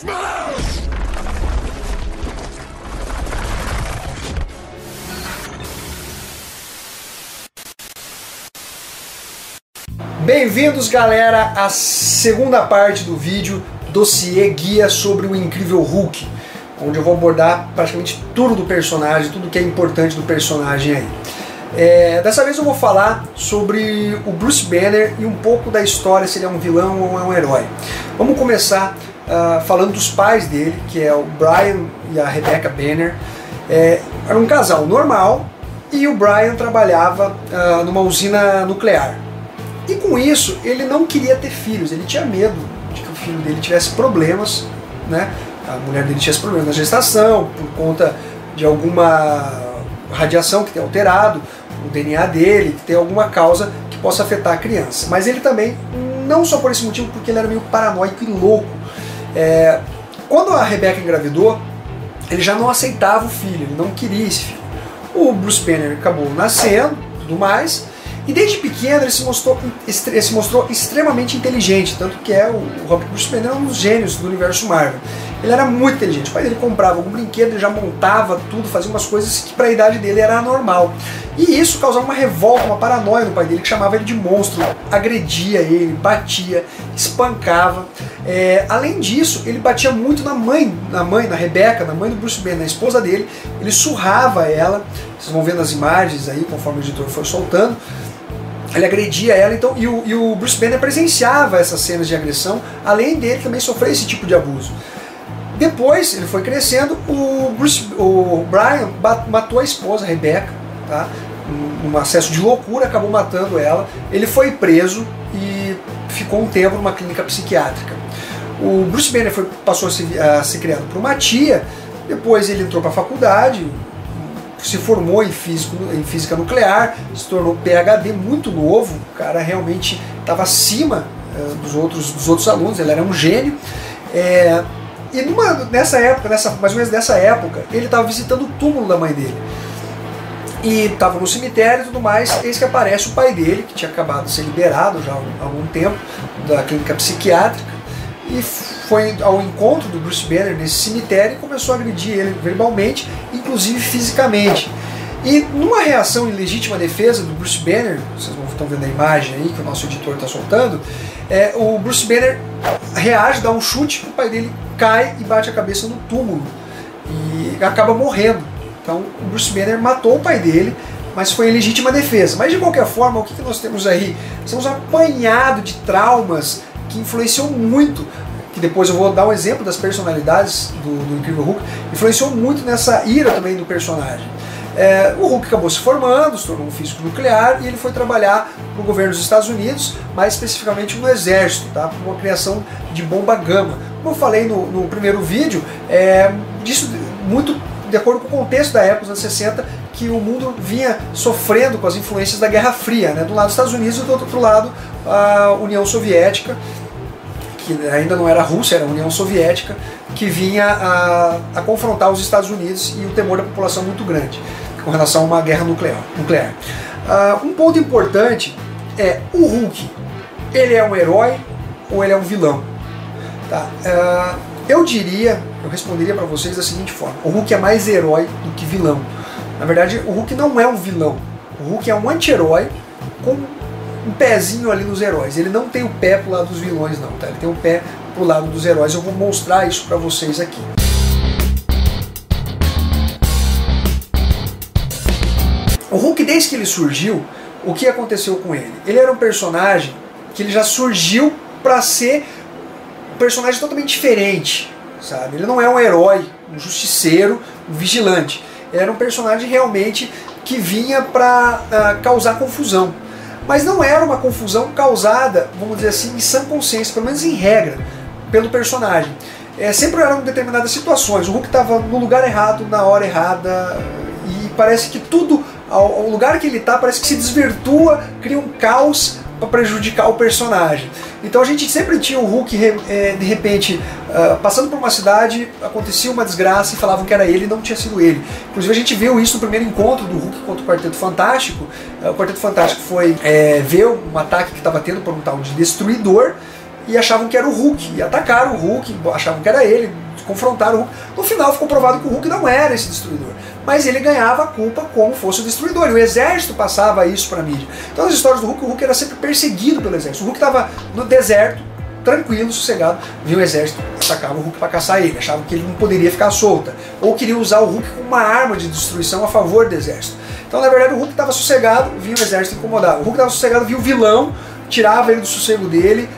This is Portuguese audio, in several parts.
Smash! Bem-vindos, galera, à segunda parte do vídeo dossiê guia sobre o Incrível Hulk, onde eu vou abordar praticamente tudo do personagem, tudo que é importante do personagem aí. Dessa vez eu vou falar sobre o Bruce Banner e um pouco da história, se ele é um vilão ou é um herói. Vamos começar falando dos pais dele, que é o Brian e a Rebecca Banner. Era um casal normal e o Brian trabalhava numa usina nuclear. E com isso ele não queria ter filhos, ele tinha medo de que o filho dele tivesse problemas, né? A mulher dele tivesse problemas na gestação, por conta de alguma radiação que tenha alterado o DNA dele, que tem alguma causa que possa afetar a criança. Mas ele também, não só por esse motivo, porque ele era meio paranoico e louco. Quando a Rebecca engravidou, ele já não aceitava o filho, ele não queria esse filho. O Bruce Banner acabou nascendo, tudo mais, e desde pequeno ele se mostrou extremamente inteligente, tanto que o Robert Bruce Banner é um dos gênios do universo Marvel. Ele era muito inteligente, o pai dele comprava algum brinquedo, ele já montava tudo, fazia umas coisas que para a idade dele era anormal. E isso causava uma revolta, uma paranoia no pai dele, que chamava ele de monstro, agredia ele, batia, espancava. Além disso, ele batia muito na Rebecca, na mãe do Bruce Banner, na esposa dele, ele surrava ela, vocês vão ver nas imagens aí, conforme o editor foi soltando. Ele agredia ela, então, e o Bruce Banner presenciava essas cenas de agressão, além dele também sofrer esse tipo de abuso. Depois, ele foi crescendo, o Brian matou a esposa, a Rebecca, tá? Num acesso de loucura, acabou matando ela. Ele foi preso e ficou um tempo numa clínica psiquiátrica. O Bruce Banner passou a ser criado por uma tia, depois ele entrou para a faculdade, se formou em física nuclear, se tornou PhD muito novo, o cara realmente estava acima dos outros alunos, ele era um gênio. E nessa época, mais ou menos nessa época, ele estava visitando o túmulo da mãe dele. E estava no cemitério e tudo mais, eis que aparece o pai dele, que tinha acabado de ser liberado já há algum tempo da clínica psiquiátrica, e foi ao encontro do Bruce Banner nesse cemitério e começou a agredir ele verbalmente, inclusive fisicamente. E numa reação em legítima defesa do Bruce Banner, vocês estão vendo a imagem aí que o nosso editor está soltando, o Bruce Banner reage, dá um chute, o pai dele cai e bate a cabeça no túmulo e acaba morrendo. Então o Bruce Banner matou o pai dele, mas foi em legítima defesa. Mas de qualquer forma, o que nós temos aí? Nós temos um apanhado de traumas que influenciou muito, que depois eu vou dar um exemplo das personalidades do Incrível Hulk, influenciou muito nessa ira também do personagem. O Hulk acabou se formando, se tornou um físico nuclear e ele foi trabalhar no governo dos Estados Unidos, mais especificamente no exército, tá? Com uma criação de bomba gama. Como eu falei no primeiro vídeo, disso muito de acordo com o contexto da época, dos anos 60, que o mundo vinha sofrendo com as influências da Guerra Fria, né? Do lado dos Estados Unidos e do outro lado a União Soviética, que ainda não era a Rússia, era a União Soviética, que vinha a confrontar os Estados Unidos e o temor da população muito grande com relação a uma guerra nuclear. Um ponto importante é o Hulk, ele é um herói ou ele é um vilão? Tá? Eu responderia para vocês da seguinte forma: o Hulk é mais herói do que vilão. Na verdade, o Hulk não é um vilão, o Hulk é um anti-herói com um pezinho ali nos heróis. Ele não tem o pé pro lado dos vilões não, tá? Ele tem o pé pro lado dos heróis. Eu vou mostrar isso para vocês aqui. O Hulk, desde que ele surgiu, o que aconteceu com ele? Ele era um personagem que ele já surgiu para ser um personagem totalmente diferente, sabe? Ele não é um herói, um justiceiro, um vigilante. Ele era um personagem realmente que vinha para causar confusão. Mas não era uma confusão causada, vamos dizer assim, em sã consciência, pelo menos em regra, pelo personagem. Sempre eram determinadas situações. O Hulk estava no lugar errado, na hora errada, e parece que tudo, ao lugar que ele está, parece que se desvirtua, cria um caos para prejudicar o personagem. Então a gente sempre tinha o Hulk, de repente, passando por uma cidade, acontecia uma desgraça e falavam que era ele e não tinha sido ele. Inclusive a gente viu isso no primeiro encontro do Hulk contra o Quarteto Fantástico. O Quarteto Fantástico foi ver um ataque que estava tendo por um tal de Destruidor, e achavam que era o Hulk, e atacaram o Hulk, achavam que era ele, confrontaram o Hulk. No final ficou provado que o Hulk não era esse destruidor, mas ele ganhava a culpa como fosse o destruidor, e o exército passava isso para a mídia. Então nas histórias do Hulk, o Hulk era sempre perseguido pelo exército. O Hulk estava no deserto, tranquilo, sossegado, viu o exército, atacava o Hulk para caçar ele, achavam que ele não poderia ficar solta, ou queria usar o Hulk como uma arma de destruição a favor do exército. Então na verdade o Hulk estava sossegado, via o exército incomodar. O Hulk estava sossegado, via o vilão, tirava ele do sossego dele,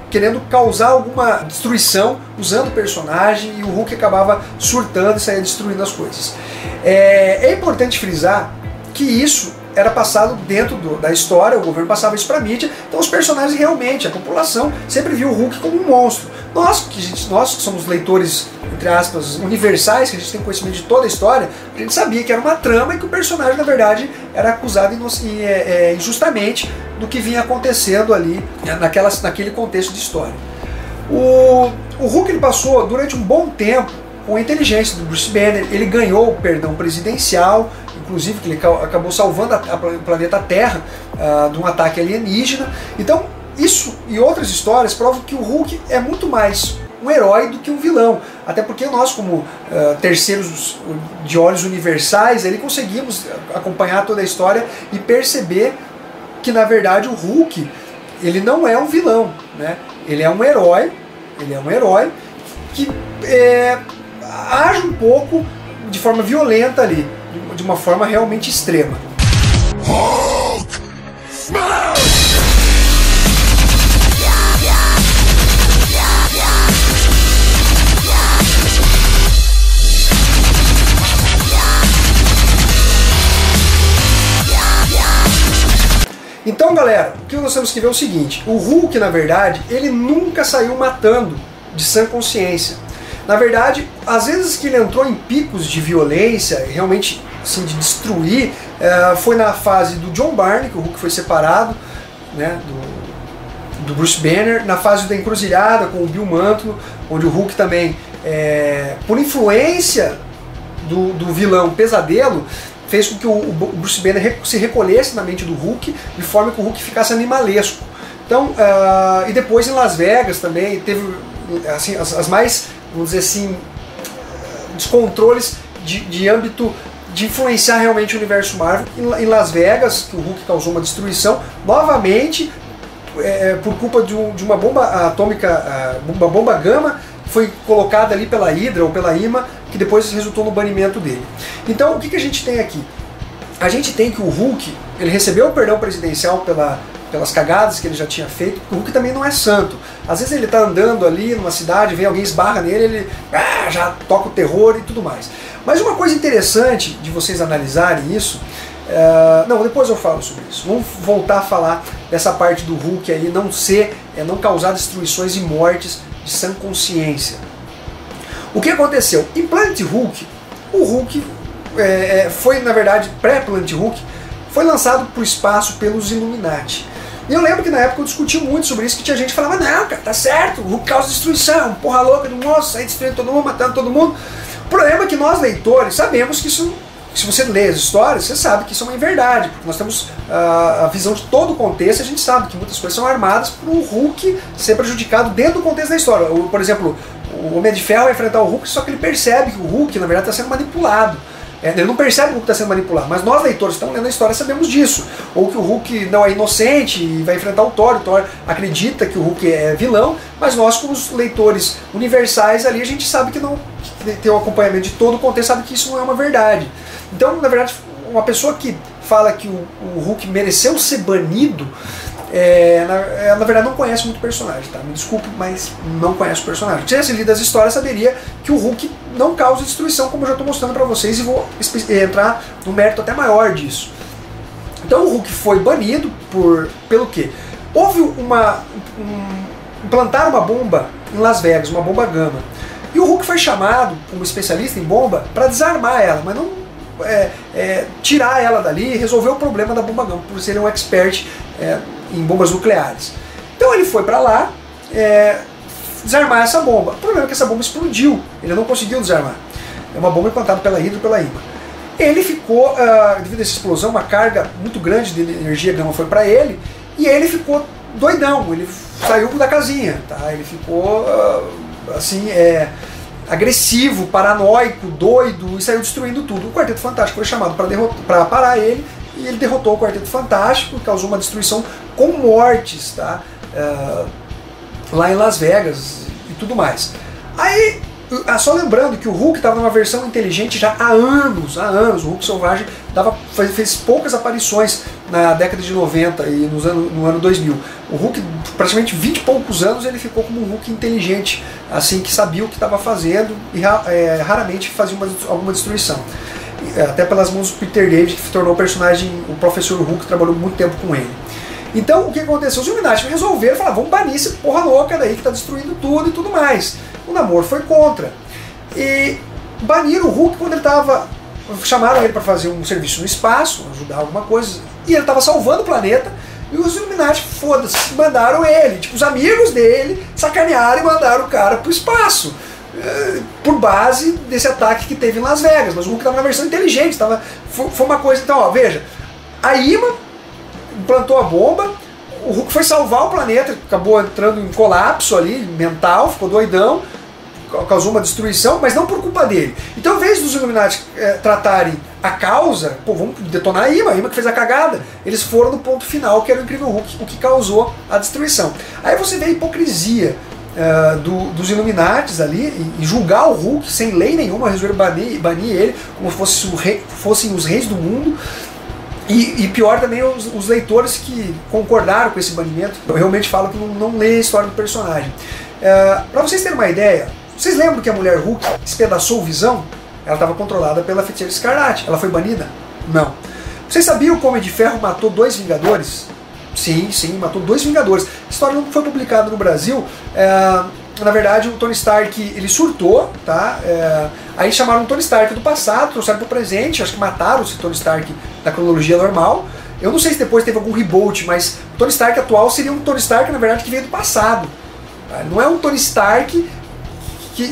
querendo causar alguma destruição usando o personagem, e o Hulk acabava surtando e saía destruindo as coisas. É importante frisar que isso era passado dentro da história, o governo passava isso para a mídia, então os personagens realmente, a população sempre viu o Hulk como um monstro. Nós que somos leitores, entre aspas, universais, que a gente tem conhecimento de toda a história, a gente sabia que era uma trama e que o personagem, na verdade, era acusado injustamente do que vinha acontecendo ali naquele contexto de história. O Hulk ele passou durante um bom tempo com a inteligência do Bruce Banner, ele ganhou o perdão presidencial, inclusive que ele acabou salvando o planeta Terra de um ataque alienígena. Então isso e outras histórias provam que o Hulk é muito mais um herói do que um vilão, até porque nós como terceiros de olhos universais, ele conseguimos acompanhar toda a história e perceber que na verdade o Hulk ele não é um vilão, né? Ele é um herói que age um pouco de forma violenta ali, de uma forma realmente extrema. Hulk smash! Então galera, o que nós temos que ver é o seguinte: o Hulk na verdade, ele nunca saiu matando de sã consciência. Na verdade, às vezes que ele entrou em picos de violência, realmente assim, de destruir, foi na fase do John Barney, que o Hulk foi separado, né, do Bruce Banner, na fase da encruzilhada com o Bill Mantlo, onde o Hulk também, por influência do vilão Pesadelo, fez com que o Bruce Banner se recolhesse na mente do Hulk, de forma que o Hulk ficasse animalesco. Então, e depois em Las Vegas também teve assim, as mais, vamos dizer assim, descontroles de âmbito de influenciar realmente o universo Marvel. Em Las Vegas, que o Hulk causou uma destruição, novamente, por culpa de uma bomba atômica, uma bomba gama, foi colocada ali pela Hydra ou pela IMA, que depois resultou no banimento dele. Então o que a gente tem aqui? A gente tem que o Hulk, ele recebeu o perdão presidencial pelas cagadas que ele já tinha feito, porque o Hulk também não é santo. Às vezes ele está andando ali numa cidade, vem alguém esbarra nele, ele já toca o terror e tudo mais. Mas uma coisa interessante de vocês analisarem isso, não, depois eu falo sobre isso. Vamos voltar a falar dessa parte do Hulk aí não causar destruições e mortes de sã consciência. O que aconteceu? Em Planet Hulk, o Hulk foi, na verdade, pré-Planet Hulk, foi lançado para o espaço pelos Illuminati. E eu lembro que na época eu discuti muito sobre isso, que tinha gente que falava, não, cara, tá certo, o Hulk causa destruição, porra louca do monstro, sai destruindo todo mundo, matando todo mundo. O problema é que nós, leitores, sabemos que isso, se você lê as histórias, você sabe que isso é uma inverdade, porque nós temos a visão de todo o contexto, e a gente sabe que muitas coisas são armadas para o Hulk ser prejudicado dentro do contexto da história. Por exemplo, o Homem de Ferro vai enfrentar o Hulk, só que ele percebe que o Hulk, na verdade, está sendo manipulado. Ele não percebe que o Hulk está sendo manipulado, mas nós, leitores, que estamos lendo a história, sabemos disso. Ou que o Hulk não é inocente e vai enfrentar o Thor acredita que o Hulk é vilão, mas nós, como os leitores universais ali, a gente sabe que não tem o acompanhamento de todo o contexto, sabe que isso não é uma verdade. Então, na verdade, uma pessoa que fala que o Hulk mereceu ser banido, na verdade não conhece muito o personagem, tá? Me desculpe, mas não conhece o personagem. Se tivesse lido as histórias, saberia que o Hulk não causa destruição, como eu já estou mostrando para vocês, e vou entrar no mérito até maior disso. Então o Hulk foi banido pelo quê? Houve implantaram uma bomba em Las Vegas, uma bomba gama. E o Hulk foi chamado como especialista em bomba para desarmar ela, mas não tirar ela dali e resolver o problema da bomba gama, por ser ele um expert em bombas nucleares. Então ele foi para lá desarmar essa bomba. O problema é que essa bomba explodiu, ele não conseguiu desarmar. É uma bomba implantada pela Hydra e pela IMA. Ele ficou, devido a essa explosão, uma carga muito grande de energia gama foi para ele, e ele ficou doidão, ele saiu da casinha, tá? Ele ficou assim, agressivo, paranoico, doido e saiu destruindo tudo. O Quarteto Fantástico foi chamado para parar ele e ele derrotou o Quarteto Fantástico, causou uma destruição com mortes, tá? Lá em Las Vegas e tudo mais. Aí, só lembrando que o Hulk estava numa versão inteligente já há anos. O Hulk Selvagem fez poucas aparições na década de 90 e no ano 2000. O Hulk, praticamente 20 e poucos anos, ele ficou como um Hulk inteligente, assim, que sabia o que estava fazendo e raramente fazia alguma destruição. Até pelas mãos do Peter David, que se tornou o personagem, o Professor Hulk, que trabalhou muito tempo com ele. Então, o que aconteceu? Os Illuminati resolveram falar, vamos banir esse porra louca daí que está destruindo tudo e tudo mais. O Namor foi contra. E baniram o Hulk quando ele estava... Chamaram ele para fazer um serviço no espaço, ajudar alguma coisa, e ele estava salvando o planeta, e os Illuminati, foda-se, mandaram ele. Tipo, os amigos dele sacanearam e mandaram o cara pro espaço. Por base desse ataque que teve em Las Vegas. Mas o Hulk estava na versão inteligente. Foi uma coisa... Então, ó, veja. A IMA plantou a bomba, o Hulk foi salvar o planeta, acabou entrando em colapso ali, mental, ficou doidão, causou uma destruição, mas não por culpa dele. Então, ao invés dos Illuminati tratarem a causa, pô, vamos detonar a IMA que fez a cagada, eles foram no ponto final, que era o Incrível Hulk, o que causou a destruição. Aí você vê a hipocrisia dos Illuminatis ali, e julgar o Hulk sem lei nenhuma, resolver banir ele, como fossem os reis do mundo. E pior também os leitores que concordaram com esse banimento. Eu realmente falo que não lê a história do personagem. Para vocês terem uma ideia, vocês lembram que a mulher Hulk espedaçou o Visão? Ela estava controlada pela Feiticeira Escarlate. Ela foi banida? Não. Vocês sabiam que o Homem de Ferro matou 2 Vingadores? Sim, matou 2 Vingadores. A história não foi publicada no Brasil. Na verdade, o Tony Stark, ele surtou, tá? Aí chamaram o Tony Stark do passado, trouxeram pro presente, acho que mataram esse Tony Stark da cronologia normal. Eu não sei se depois teve algum reboot, mas o Tony Stark atual seria um Tony Stark, na verdade, que veio do passado. Tá? Não é um Tony Stark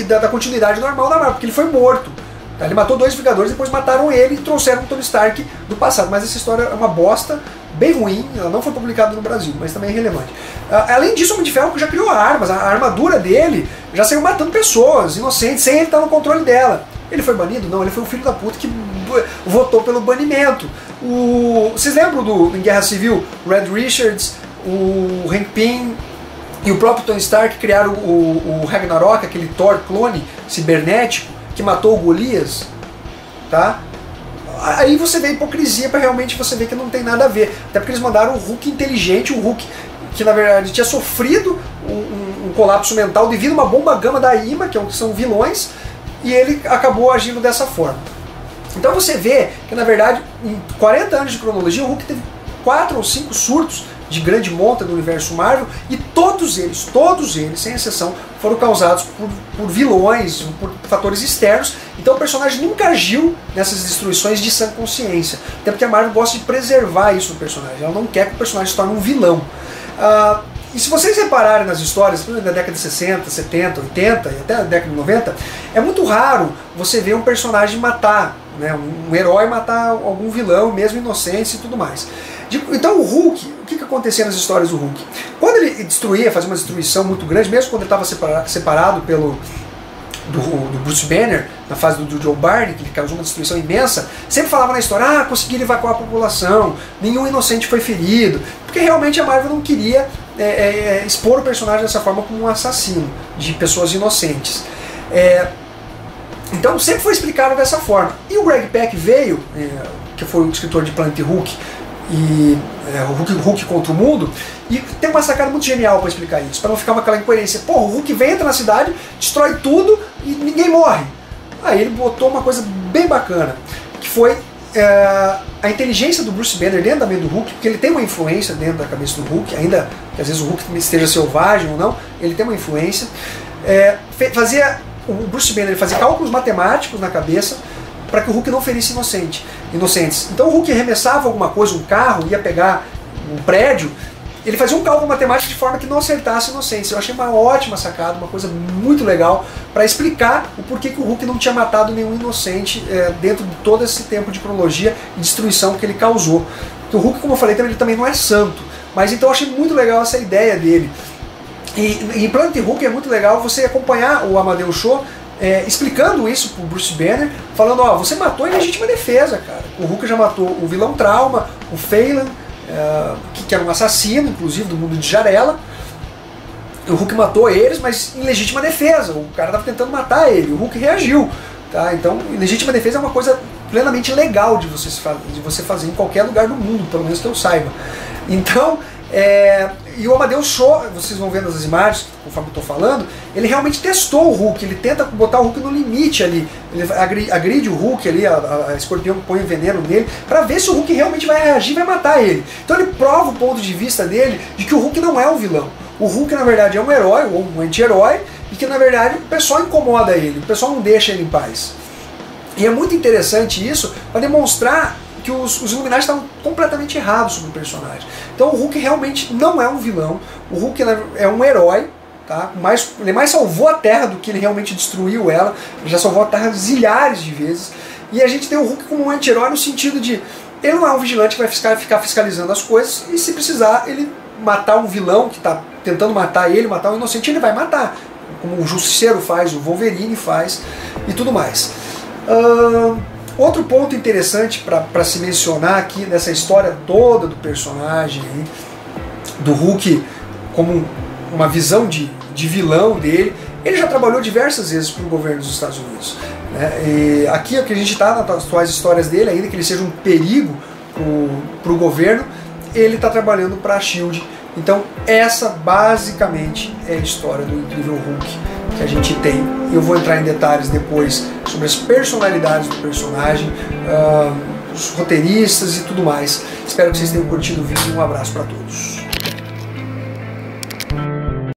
da continuidade normal da Marvel, porque ele foi morto. Tá? Ele matou 2 Vingadores, depois mataram ele e trouxeram o Tony Stark do passado. Mas essa história é uma bosta, bem ruim, ela não foi publicada no Brasil, mas também é relevante. Além disso, o Homem de Ferro já criou armas, a armadura dele já saiu matando pessoas inocentes, sem ele estar no controle dela. Ele foi banido? Não, ele foi um filho da puta que votou pelo banimento. Vocês lembram em Guerra Civil, o Reed Richards, o Hank Pym e o próprio Tony Stark criaram o Ragnarok, aquele Thor clone cibernético que matou o Golias? Tá? Aí você vê a hipocrisia para realmente você ver que não tem nada a ver. Até porque eles mandaram o Hulk inteligente, o Hulk que na verdade tinha sofrido um colapso mental devido a uma bomba gama da IMA, que são vilões, e ele acabou agindo dessa forma. Então você vê que na verdade em 40 anos de cronologia o Hulk teve 4 ou 5 surtos de grande monta do universo Marvel, e todos eles, sem exceção, foram causados por vilões, por fatores externos. Então o personagem nunca agiu nessas destruições de sã consciência, até porque a Marvel gosta de preservar isso no personagem, ela não quer que o personagem se torne um vilão. E se vocês repararem nas histórias da década de 60, 70, 80 e até a década de 90, é muito raro você ver um personagem matar, né, um herói matar algum vilão, mesmo inocente e tudo mais. Então o Hulk, o que acontecia nas histórias do Hulk? Quando ele fazia uma destruição muito grande, mesmo quando ele estava separado do Bruce Banner, na fase do Joe Barney, que causou uma destruição imensa, sempre falava na história, conseguiram evacuar a população, nenhum inocente foi ferido, porque realmente a Marvel não queria expor o personagem dessa forma como um assassino de pessoas inocentes. Então sempre foi explicado dessa forma. E o Greg Pak veio, que foi o escritor de Planet Hulk, e Hulk contra o mundo, e tem uma sacada muito genial para explicar isso, para não ficar aquela incoerência. Pô, o Hulk entra na cidade, destrói tudo e ninguém morre. Aí ele botou uma coisa bem bacana, que foi a inteligência do Bruce Banner dentro da mente do Hulk, porque ele tem uma influência dentro da cabeça do Hulk, ainda que às vezes o Hulk esteja selvagem ou não, ele tem uma influência. O Bruce Banner fazia cálculos matemáticos na cabeça para que o Hulk não ferisse inocentes. Então o Hulk arremessava alguma coisa, um carro, ia pegar um prédio, ele fazia um cálculo matemático de forma que não acertasse inocentes. Eu achei uma ótima sacada, uma coisa muito legal para explicar o porquê que o Hulk não tinha matado nenhum inocente dentro de todo esse tempo de cronologia e destruição que ele causou. Porque o Hulk, como eu falei, ele também não é santo. Mas então eu achei muito legal essa ideia dele. E em Planet Hulk é muito legal você acompanhar o Amadeus Cho explicando isso pro Bruce Banner, falando, ó, você matou em legítima defesa, cara. O Hulk já matou o vilão Trauma, o Phelan, que era um assassino, inclusive, do mundo de Jarela. O Hulk matou eles, mas em legítima defesa. O cara estava tentando matar ele, o Hulk reagiu. Tá? Então, legítima defesa é uma coisa plenamente legal de você fazer em qualquer lugar do mundo, pelo menos que eu saiba. Então, e o Amadeus Cho, vocês vão vendo as imagens, conforme eu estou falando, ele realmente testou o Hulk, ele tenta botar o Hulk no limite ali, ele agride o Hulk ali, a Escorpião põe veneno nele, para ver se o Hulk realmente vai reagir e vai matar ele. Então ele prova o ponto de vista dele de que o Hulk não é um vilão. O Hulk, na verdade, é um herói, ou um anti-herói, e que, na verdade, o pessoal incomoda ele, o pessoal não deixa ele em paz. E é muito interessante isso para demonstrar que os Illuminati estavam completamente errados sobre o personagem. Então o Hulk realmente não é um vilão, o Hulk é um herói, tá? Ele mais salvou a Terra do que ele realmente destruiu ela, ele já salvou a Terra zilhares de vezes, e a gente tem o Hulk como um anti-herói no sentido de, ele não é um vigilante que vai ficar fiscalizando as coisas, e se precisar ele matar um vilão que está tentando matar ele, matar um inocente, ele vai matar, como o Justiceiro faz, o Wolverine faz, e tudo mais. Outro ponto interessante para se mencionar aqui nessa história toda do personagem, do Hulk como uma visão de vilão dele, ele já trabalhou diversas vezes para o governo dos Estados Unidos. Né? E aqui é que a gente está nas atuais histórias dele, ainda que ele seja um perigo para o governo, ele está trabalhando para a SHIELD. Então essa basicamente é a história do Incrível Hulk que a gente tem. Eu vou entrar em detalhes depois sobre as personalidades do personagem, os roteiristas e tudo mais. Espero que vocês tenham curtido o vídeo e um abraço para todos.